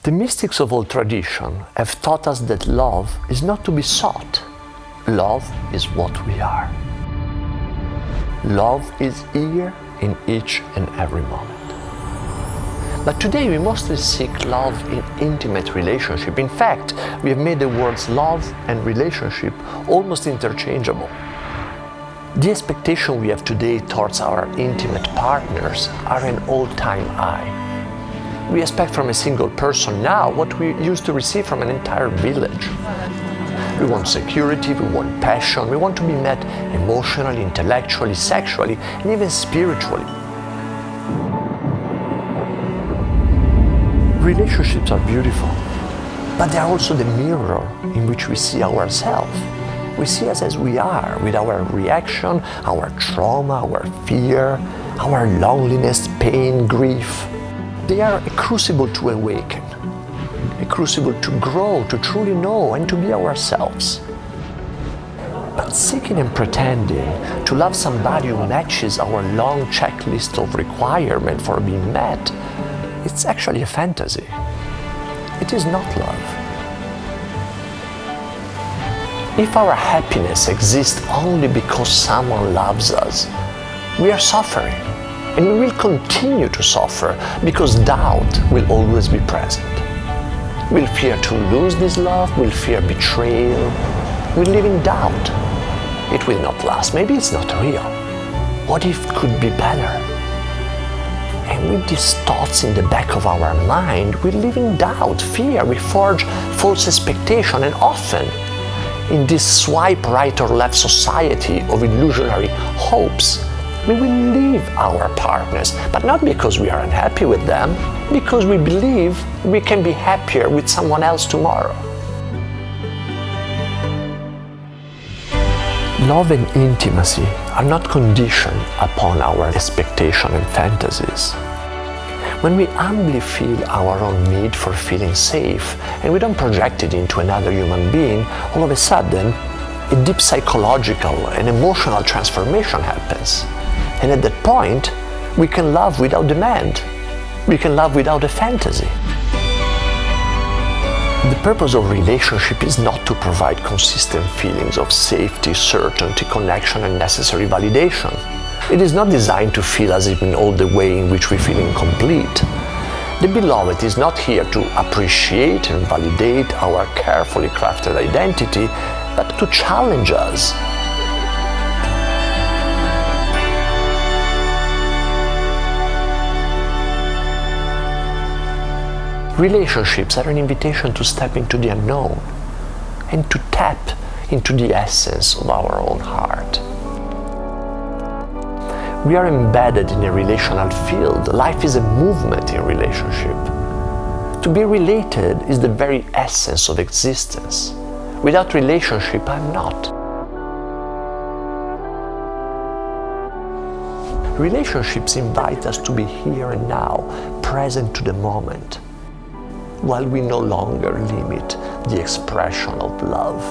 The mystics of all tradition have taught us that love is not to be sought. Love is what we are. Love is here in each and every moment. But today we mostly seek love in intimate relationship. In fact, we have made the words love and relationship almost interchangeable. The expectation we have today towards our intimate partners are an all-time high. We expect from a single person now what we used to receive from an entire village. We want security, we want passion, we want to be met emotionally, intellectually, sexually, and even spiritually. Relationships are beautiful, but they are also the mirror in which we see ourselves. We see us as we are, with our reaction, our trauma, our fear, our loneliness, pain, grief. They are a crucible to awaken, a crucible to grow, to truly know and to be ourselves. But seeking and pretending to love somebody who matches our long checklist of requirements for being met, it's actually a fantasy. It is not love. If our happiness exists only because someone loves us, we are suffering, and we will continue to suffer because doubt will always be present. We'll fear to lose this love, we'll fear betrayal, we'll live in doubt. It will not last, maybe it's not real. What if it could be better? And with these thoughts in the back of our mind, we live in doubt, fear, we forge false expectation, and often in this swipe right or left society of illusionary hopes, we will leave our partners, but not because we are unhappy with them, because we believe we can be happier with someone else tomorrow. Love and intimacy are not conditioned upon our expectation and fantasies. When we humbly feel our own need for feeling safe and we don't project it into another human being, all of a sudden, a deep psychological and emotional transformation happens. And at that point, we can love without demand. We can love without a fantasy. The purpose of relationship is not to provide consistent feelings of safety, certainty, connection, and necessary validation. It is not designed to feel as if in all the way in which we feel incomplete. The beloved is not here to appreciate and validate our carefully crafted identity, but to challenge us. Relationships are an invitation to step into the unknown and to tap into the essence of our own heart. We are embedded in a relational field. Life is a movement in relationship. To be related is the very essence of existence. Without relationship, I'm not. Relationships invite us to be here and now, present to the moment, while we no longer limit the expression of love.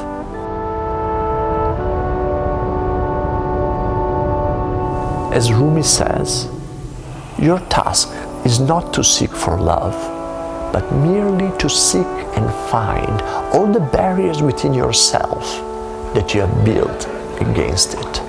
As Rumi says, your task is not to seek for love, but merely to seek and find all the barriers within yourself that you have built against it.